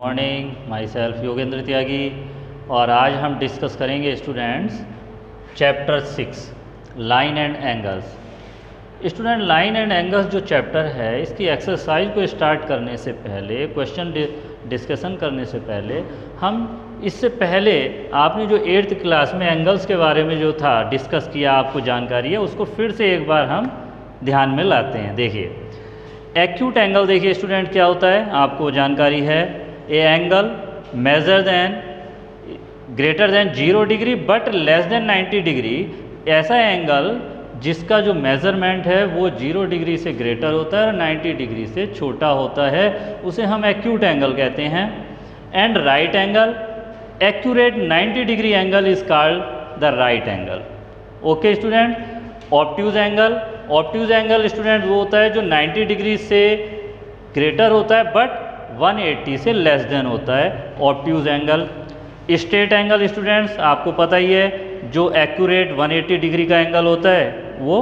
Morning, my self Yogendra त्यागी। और आज हम डिस्कस करेंगे students chapter 6 line and angles. Student, line and angles जो चैप्टर है इसकी एक्सरसाइज को स्टार्ट करने से पहले, क्वेश्चन डिस्कशन करने से पहले, हम इससे पहले आपने जो 8th क्लास में एंगल्स के बारे में जो था डिस्कस किया, आपको जानकारी है, उसको फिर से एक बार हम ध्यान में लाते हैं। देखिए एक्यूट एंगल, देखिए स्टूडेंट क्या होता है, आपको जानकारी है। A angle measure then greater than 0 degree but less than 90 degree, ऐसा एंगल जिसका जो मेज़रमेंट है वो 0 डिग्री से ग्रेटर होता है और 90 डिग्री से छोटा होता है, उसे हम एक्यूट एंगल कहते हैं। And right angle, accurate 90 degree angle is called the right angle. Okay student. Obtuse angle, obtuse angle student वो होता है जो 90 डिग्री से ग्रेटर होता है बट 180 से लेस देन होता है, obtuse angle. Straight angle students आपको पता ही है, जो एक्यूरेट 180 डिग्री का एंगल होता है वो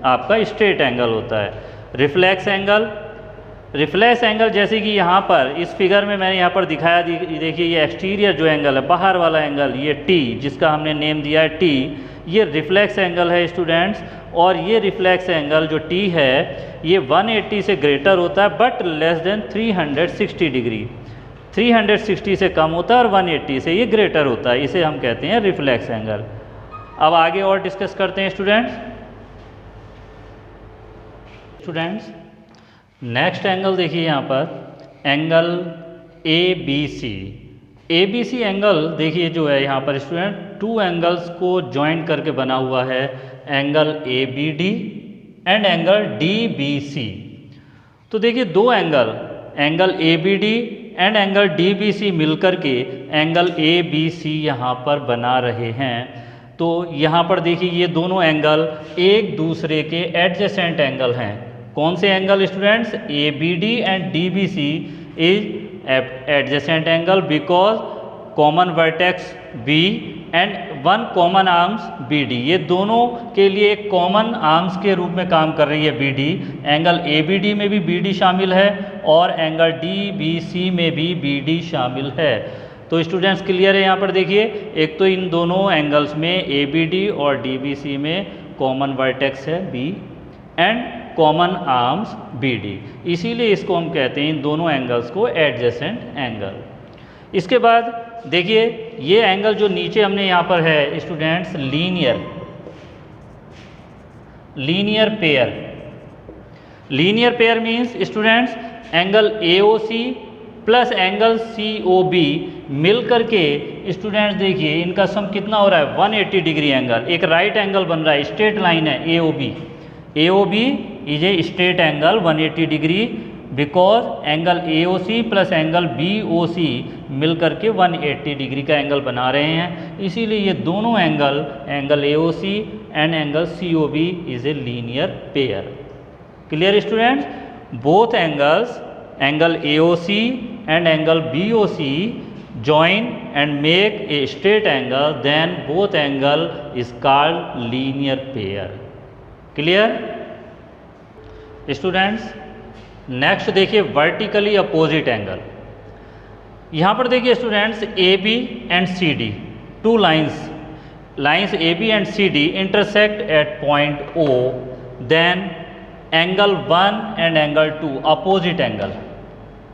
आपका स्ट्रेट एंगल होता है। रिफ्लेक्स एंगल, रिफ्लेक्स एंगल जैसे कि यहाँ पर इस फिगर में मैंने यहाँ पर दिखाया, देखिए ये एक्सटीरियर जो एंगल है, बाहर वाला एंगल, ये टी जिसका हमने नेम दिया है टी, ये रिफ्लेक्स एंगल है स्टूडेंट्स। और ये रिफ्लेक्स एंगल जो टी है ये 180 से ग्रेटर होता है बट लेस देन 360 डिग्री, 360 से कम होता है और 180 से ये ग्रेटर होता है, इसे हम कहते हैं रिफ्लेक्स एंगल। अब आगे और डिस्कस करते हैं स्टूडेंट्स। नेक्स्ट एंगल देखिए यहाँ पर angle A B C. A B C angle देखिए जो है यहाँ पर स्टूडेंट, 2 एंगल्स को ज्वाइन करके बना हुआ है, angle A B D and angle D B C. तो देखिए 2 angle, angle A B D and angle D B C मिलकर के एंगल ए बी सी यहाँ पर बना रहे हैं। तो यहाँ पर देखिए ये दोनों एंगल एक दूसरे के एडजेसेंट एंगल हैं। कौन से angle students? A B D and D B C is adjacent angle because common vertex B and 1 common arms B D, ये दोनों के लिए एक कॉमन आर्म्स के रूप में काम कर रही है B D. Angle A B D में भी बी डी शामिल है और एंगल डी बी सी में भी बी डी शामिल है। तो स्टूडेंट्स क्लियर है यहाँ पर देखिए, एक तो इन दोनों एंगल्स में ए बी डी और डी बी सी में कॉमन वर्टेक्स है B and common arms B D, इसीलिए इसको हम कहते हैं इन दोनों एंगल्स को एडजेसेंट एंगल। इसके बाद देखिए ये एंगल जो नीचे हमने यहाँ पर है students, linear, linear pair. Linear pair means students angle A O C plus angle C O B मिल करके स्टूडेंट्स देखिए इनका सम कितना हो रहा है, 180 डिग्री एंगल, एक राइट एंगल बन रहा है, स्ट्रेट लाइन है A O B. A O B is a straight angle 180 degree because angle A O C plus angle B O C मिल करके 180 डिग्री का एंगल बना रहे हैं, इसीलिए ये दोनों angle, angle A O C and angle C O B is a linear pair. Clear students? Both angles, angle A O C and angle B O C join and make a straight angle, then both angle is called linear pair. Clear students? Next देखिए vertically opposite angle. यहाँ पर देखिए students A B and C D, 2 lines A B and C D intersect at point O, then angle 1 and angle 2 opposite angle,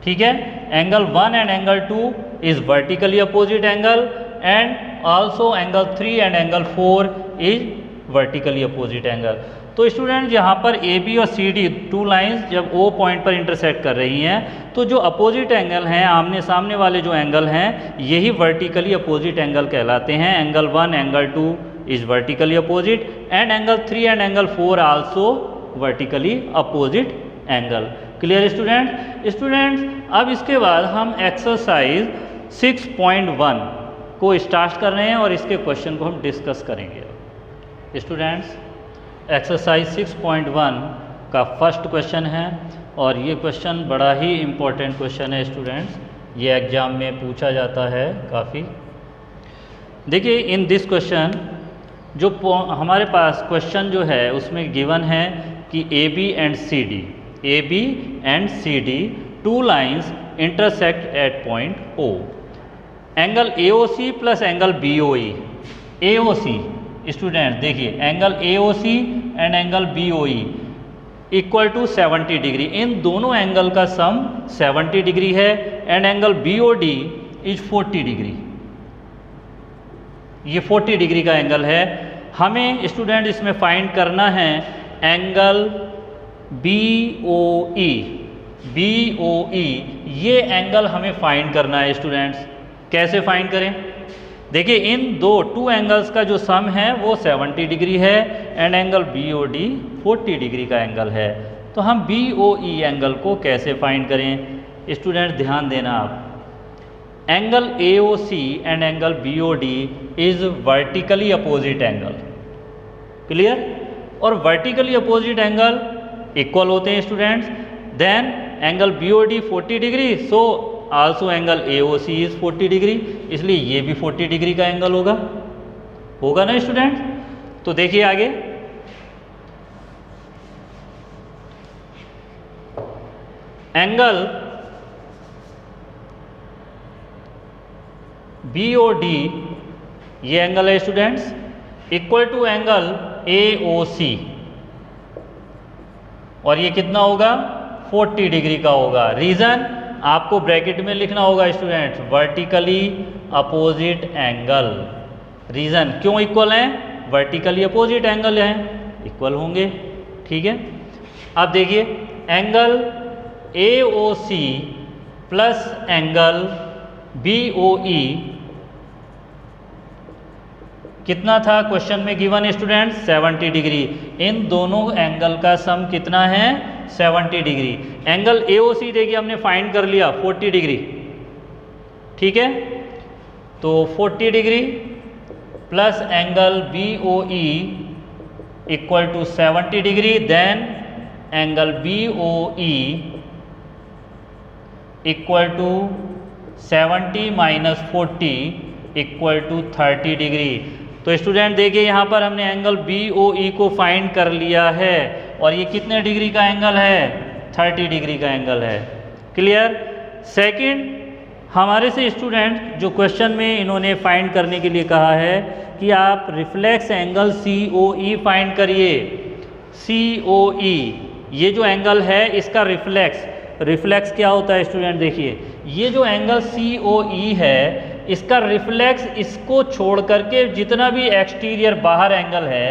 ठीक है। Angle 1 and angle 2 is vertically opposite angle and also angle 3 and angle 4 is vertically opposite angle. तो student यहाँ पर A B और सी D 2 lines जब O point पर intersect कर रही हैं तो जो अपोजिट एंगल हैं, आमने सामने वाले जो एंगल हैं, यही वर्टिकली अपोजिट एंगल कहलाते हैं। Angle 1 angle 2 is vertically opposite and angle 3 and angle 4 also vertically opposite angle. Clear students? अब इसके बाद हम एक्सरसाइज 6.1 को स्टार्ट कर रहे हैं और इसके क्वेश्चन को हम डिस्कस करेंगे। स्टूडेंट्स एक्सरसाइज 6.1 का फर्स्ट क्वेश्चन है और ये क्वेश्चन बड़ा ही इम्पोर्टेंट क्वेश्चन है स्टूडेंट्स, ये एग्जाम में पूछा जाता है काफ़ी। देखिए इन दिस क्वेश्चन जो हमारे पास क्वेश्चन जो है उसमें गिवन है कि A B and C D, AB and CD, two lines intersect at point O. Angle AOC plus angle BOE, AOC student देखिए angle AOC and angle BOE equal to 70 degree, इन दोनों angle का sum 70 degree है and angle BOD is 40 degree, ये 40 degree का angle है। हमें student इसमें फाइंड करना है एंगल BOE, BOE ये एंगल हमें फाइंड करना है स्टूडेंट्स। कैसे फाइंड करें? देखिए इन टू एंगल्स का जो सम है वो 70 डिग्री है एंड एंगल BOD 40 डिग्री का एंगल है। तो हम BOE एंगल को कैसे फाइंड करें? स्टूडेंट ध्यान देना आप, angle AOC and angle BOD is vertically opposite angle, clear? और वर्टिकली अपोजिट एंगल इक्वल होते हैं students. Then angle BOD 40 degree, so also angle AOC is 40 degree, इसलिए ये भी 40 डिग्री का एंगल होगा ना स्टूडेंट? तो देखिए आगे, एंगल BOD ये एंगल है students equal to angle AOC, और ये कितना होगा? 40 डिग्री का होगा। रीजन आपको ब्रैकेट में लिखना होगा students, vertically opposite angle. Reason क्यों इक्वल है? वर्टिकली अपोजिट एंगल हैं, इक्वल होंगे, ठीक है। अब देखिए angle AOC plus angle BOE कितना था क्वेश्चन में गिवन स्टूडेंट? 70 डिग्री। इन दोनों एंगल का सम कितना है? 70 डिग्री। एंगल AOC देखिए हमने फाइंड कर लिया 40 डिग्री, ठीक है। तो 40 degree plus angle BOE equal to 70 degree, then angle BOE equal to 70 minus 40 equal to 30 degree. तो स्टूडेंट देखिए यहाँ पर हमने एंगल BOE को फाइंड कर लिया है और ये कितने डिग्री का एंगल है? 30 डिग्री का एंगल है, क्लियर। सेकंड, हमारे से स्टूडेंट जो क्वेश्चन में इन्होंने फाइंड करने के लिए कहा है कि आप रिफ्लेक्स एंगल COE फाइंड करिए। COE ये जो एंगल है इसका रिफ्लेक्स क्या होता है स्टूडेंट? देखिए ये जो एंगल COE है इसका रिफ्लेक्स इसको छोड़ करके जितना भी एक्सटीरियर बाहर एंगल है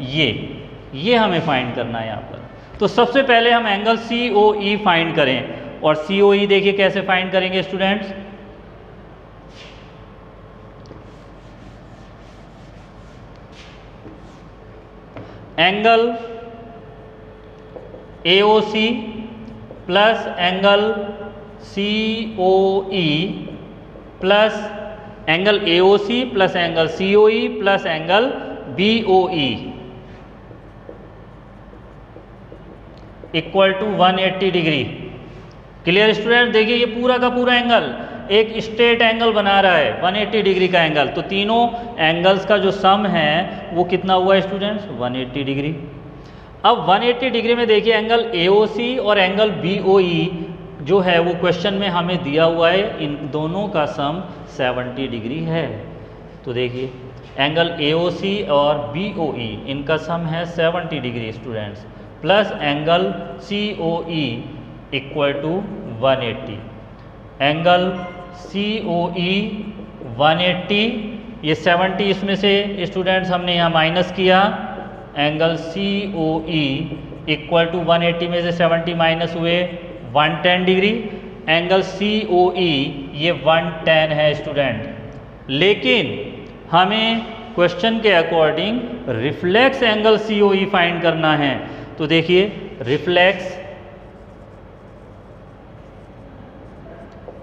ये हमें फाइंड करना है यहाँ पर। तो सबसे पहले हम एंगल COE फाइंड करें, और COE देखिए कैसे फाइंड करेंगे students. Angle AOC plus angle COE plus angle AOC plus angle COE plus angle BOE equal to 180 degree, clear student. देखिए ये पूरा का पूरा एंगल एक स्ट्रेट एंगल बना रहा है 180 डिग्री का एंगल। तो तीनों एंगल्स का जो सम है वो कितना हुआ स्टूडेंट्स? 180 डिग्री। अब 180 डिग्री में देखिए एंगल AOC और एंगल BOE जो है वो क्वेश्चन में हमें दिया हुआ है, इन दोनों का सम 70 डिग्री है। तो देखिए एंगल AOC और BOE इनका सम है 70 degree students, plus angle COE equal to 180। Angle COE 180, ये 70 इसमें से स्टूडेंट्स हमने यहाँ माइनस किया। एंगल COE इक्वल टू 180 में से 70 माइनस हुए 110 डिग्री। एंगल COE ये 110 है स्टूडेंट, लेकिन हमें क्वेश्चन के according reflex angle COE find करना है। तो देखिए reflex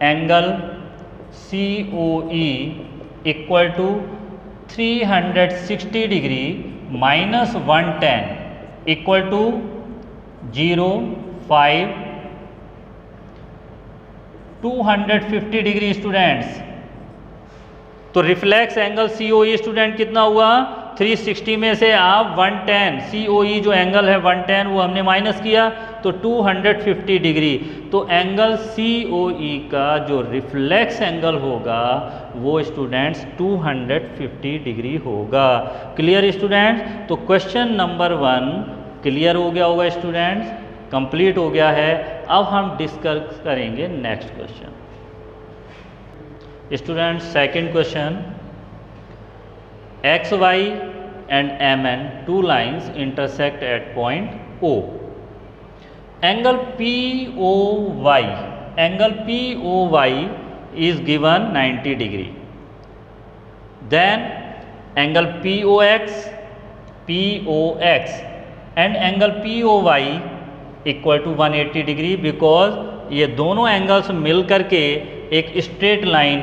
angle COE equal to 360 degree minus 110 equal to 0.5 250 degree students. तो रिफ्लेक्स एंगल COE स्टूडेंट कितना हुआ? 360 में से आप 110 COE जो एंगल है 110 वो हमने माइनस किया, तो 250 डिग्री। तो एंगल COE का जो रिफ्लेक्स एंगल होगा वो स्टूडेंट्स 250 डिग्री होगा। Clear students? तो क्वेश्चन नंबर 1 क्लियर हो गया होगा स्टूडेंट्स, कंप्लीट हो गया है। अब हम डिस्कस करेंगे next question. Students second question, XY and MN two lines intersect at point O. Angle POY is given 90 degree. Then angle POX and angle POY equal to 180 degree, because ये दोनों angles मिल करके एक straight line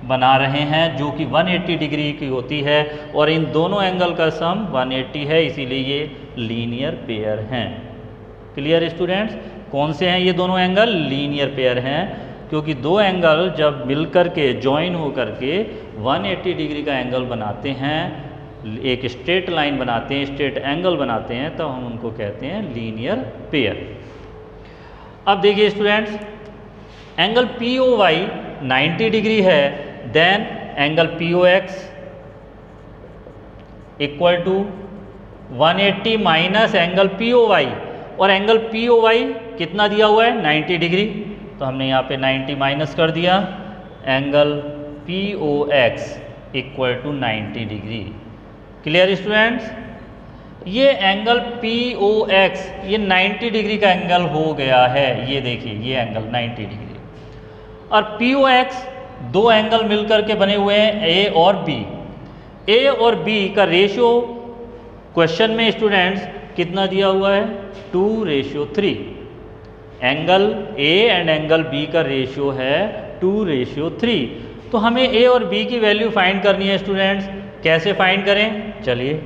बना रहे हैं जो कि 180 degree की होती है, और इन दोनों एंगल का सम 180 है, इसीलिए ये लीनियर पेयर हैं। Clear students? कौन से हैं ये दोनों एंगल? लीनियर पेयर हैं, क्योंकि दो एंगल जब मिल करके ज्वाइन हो करके 180 डिग्री का एंगल बनाते हैं, एक स्ट्रेट लाइन बनाते हैं, स्ट्रेट एंगल बनाते हैं, तो हम उनको कहते हैं लीनियर पेयर। अब देखिए स्टूडेंट्स, एंगल POY 90 डिग्री है, then angle POX equal to 180 minus angle POY, और एंगल POY कितना दिया हुआ है? 90 डिग्री, तो हमने यहाँ पे 90 माइनस कर दिया, angle POX equal to 90 degree. Clear students? ये एंगल POX ये 90 डिग्री का एंगल हो गया है, ये देखिए ये एंगल 90 डिग्री, और POX दो एंगल मिलकर के बने हुए हैं A और B। A और B का रेशियो क्वेश्चन में स्टूडेंट्स कितना दिया हुआ है? 2:3। Angle A and angle B का रेशियो है 2:3। तो हमें A और B की वैल्यू फाइंड करनी है स्टूडेंट्स। कैसे फाइंड करें? चलिए,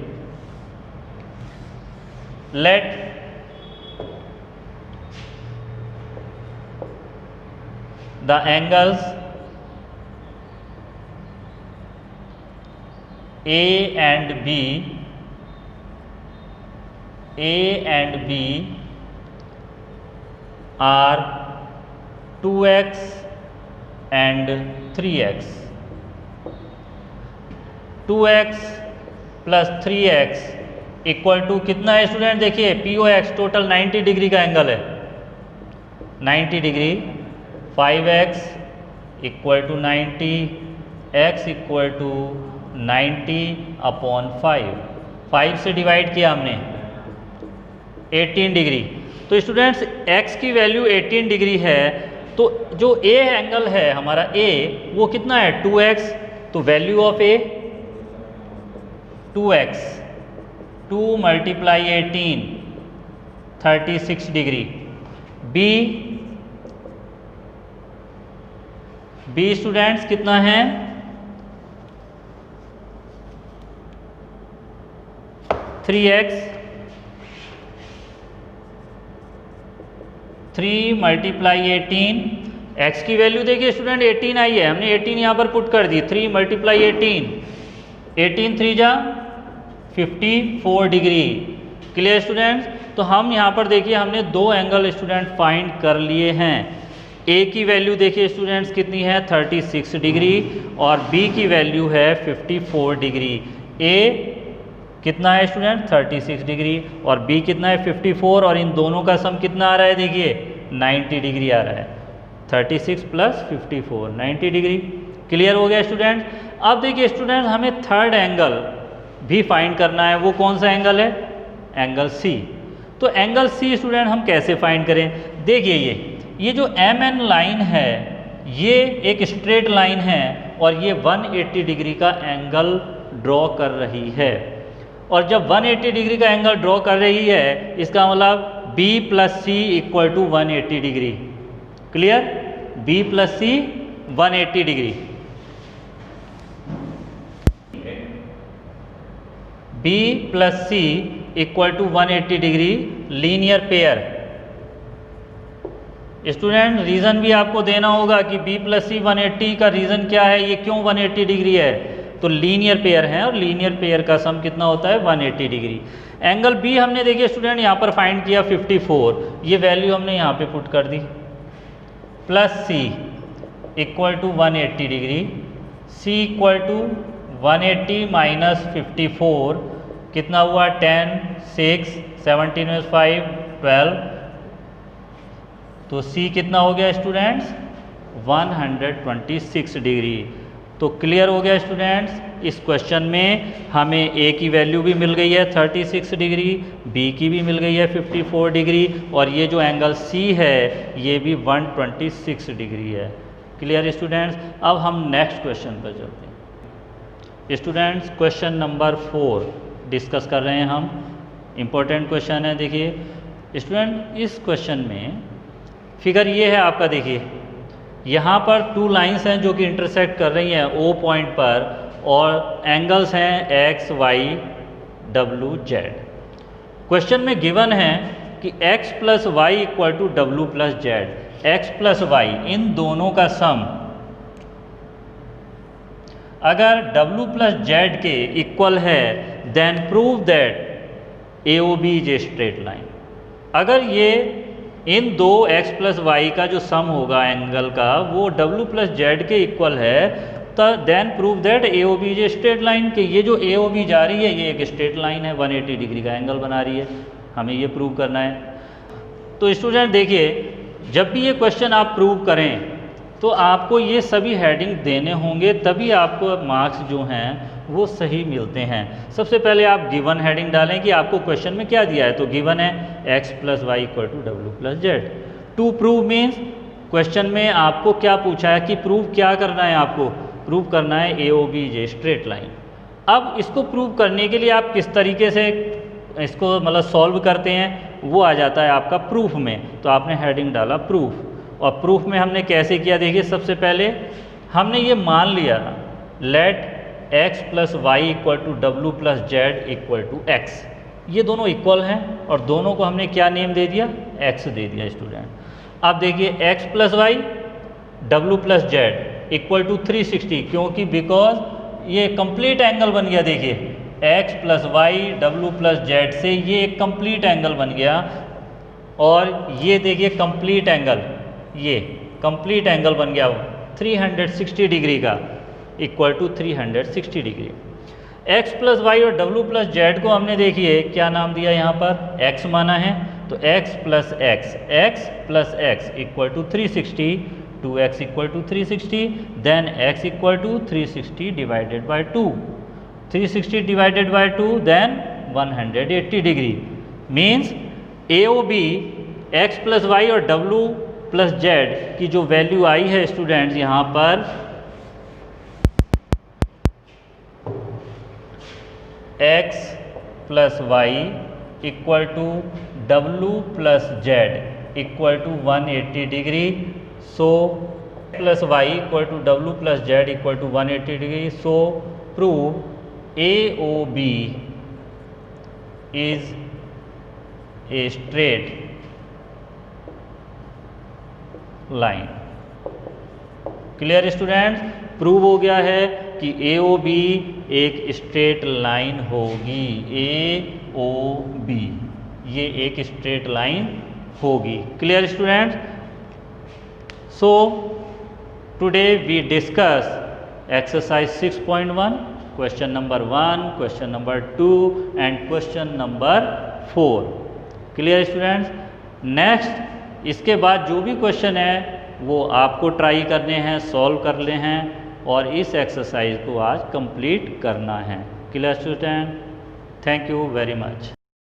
let the angles A and B are 2x and 3x. 2x plus 3x equal to कितना है स्टूडेंट? देखिए POX टोटल 90 डिग्री का एंगल है, 90 degree, 5x equal to 90, x equal to 90/5, 5 से डिवाइड किया हमने, 18 डिग्री। तो स्टूडेंट्स x की वैल्यू 18 डिग्री है, तो जो A एंगल है हमारा A वो कितना है? 2x, तो value of A 2x, 2 × 18 36 degree. B students कितना है? 3x, 3 × 18, x की वैल्यू देखिए स्टूडेंट 18 आई है, हमने 18 यहाँ पर पुट कर दी, 3 × 18, 18 3 जा 54 डिग्री। Clear students? तो हम यहाँ पर देखिए हमने दो एंगल स्टूडेंट फाइंड कर लिए हैं। A की वैल्यू देखिए स्टूडेंट्स कितनी है? 36 डिग्री, और B की वैल्यू है 54 डिग्री। A कितना है स्टूडेंट? 36 डिग्री, और B कितना है? 54, और इन दोनों का सम कितना आ रहा है? देखिए 90 डिग्री आ रहा है, 36 + 54 90 डिग्री। क्लियर हो गया स्टूडेंट? अब देखिए स्टूडेंट हमें थर्ड एंगल भी फाइंड करना है, वो कौन सा एंगल है? Angle C। तो एंगल C स्टूडेंट हम कैसे फाइंड करें? देखिए ये जो MN लाइन है ये एक स्ट्रेट लाइन है, और ये 180 डिग्री का एंगल ड्रॉ कर रही है, और जब 180 डिग्री का एंगल ड्रॉ कर रही है इसका मतलब B + C = 180 degree. Clear? B + C 180 degree, B + C = 180 degree linear pair. Student reason भी आपको देना होगा कि B + C 180 का रीज़न क्या है, ये क्यों 180 डिग्री है? तो लीनियर पेयर है, और लीनियर पेयर का सम कितना होता है? 180 डिग्री। एंगल बी हमने देखिए स्टूडेंट यहाँ पर फाइंड किया 54, ये वैल्यू हमने यहाँ पे पुट कर दी, plus C equal to 180 degree, C equal to 180 minus 54 कितना हुआ 10, 6, 17 में 5, 12, तो सी कितना हो गया स्टूडेंट्स 126 डिग्री। तो क्लियर हो गया स्टूडेंट्स, इस क्वेश्चन में हमें ए की वैल्यू भी मिल गई है 36 डिग्री, बी की भी मिल गई है 54 डिग्री, और ये जो एंगल सी है ये भी 126 डिग्री है। क्लियर स्टूडेंट्स, अब हम नेक्स्ट क्वेश्चन पर चलते हैं। स्टूडेंट्स क्वेश्चन नंबर 4 डिस्कस कर रहे हैं हम, इम्पोर्टेंट क्वेश्चन है। देखिए स्टूडेंट, इस क्वेश्चन में फिगर ये है आपका, देखिए यहाँ पर 2 लाइंस हैं जो कि इंटरसेक्ट कर रही हैं O पॉइंट पर, और एंगल्स हैं X, Y, W, Z। Question में गिवन है कि X plus Y equal to W plus Z, X plus Y इन दोनों का सम अगर W प्लस जेड के इक्वल है then prove that AOB is a straight line. अगर ये इन दो x प्लस वाई का जो सम होगा एंगल का वो W प्लस जेड के इक्वल है, तो then prove that AOB is a straight line, कि ये जो AOB जा रही है ये एक स्ट्रेट लाइन है, 180 डिग्री का एंगल बना रही है, हमें ये प्रूव करना है। तो स्टूडेंट देखिए, जब भी ये क्वेश्चन आप प्रूव करें तो आपको ये सभी हेडिंग देने होंगे, तभी आपको मार्क्स जो हैं वो सही मिलते हैं। सबसे पहले आप गिवन हेडिंग डालें कि आपको क्वेश्चन में क्या दिया है, तो गिवन है x plus Y equal to W plus Z. To prove means question में आपको क्या पूछा है कि प्रूव क्या करना है, आपको प्रूव करना है AOB is a straight line. अब इसको प्रूव करने के लिए आप किस तरीके से इसको मतलब सॉल्व करते हैं वो आ जाता है आपका प्रूफ में। तो आपने हेडिंग डाला प्रूफ, और प्रूफ में हमने कैसे किया, देखिए सबसे पहले हमने ये मान लिया let x plus Y equal to W plus Z equal to X, ये दोनों इक्वल हैं और दोनों को हमने क्या नेम दे दिया, x दे दिया स्टूडेंट। अब देखिए x plus Y W plus Z equal to 360, क्योंकि बिकॉज ये कंप्लीट एंगल बन गया। देखिए x plus Y W plus Z से ये एक कंप्लीट एंगल बन गया, और ये देखिए कंप्लीट एंगल, ये कंप्लीट एंगल बन गया 360 डिग्री का, equal to 360 degree. x plus Y और w प्लस जेड को हमने देखिए क्या नाम दिया, यहाँ पर x माना है, तो x plus x equal to 360, 2x equal to 360, then x equal to 360 divided by 2, 360 divided by 2 then 180 degree. Means AOB x plus Y और w प्लस जेड की जो वैल्यू आई है स्टूडेंट्स यहाँ पर x plus Y equal to W plus Z equal to 180 degree. So plus Y equal to W plus Z equal to 180 degree. So prove AOB is a straight line. Clear students, prove हो गया है कि AOB एक straight line होगी, AOB ये एक straight line होगी। Clear students, so today we discuss exercise 6.1, question number 1, question number 2 and question number 4। Clear students, next इसके बाद जो भी क्वेश्चन है वो आपको ट्राई करने हैं, सॉल्व कर ले हैं, और इस एक्सरसाइज को आज कंप्लीट करना है। Clear student, thank you very much.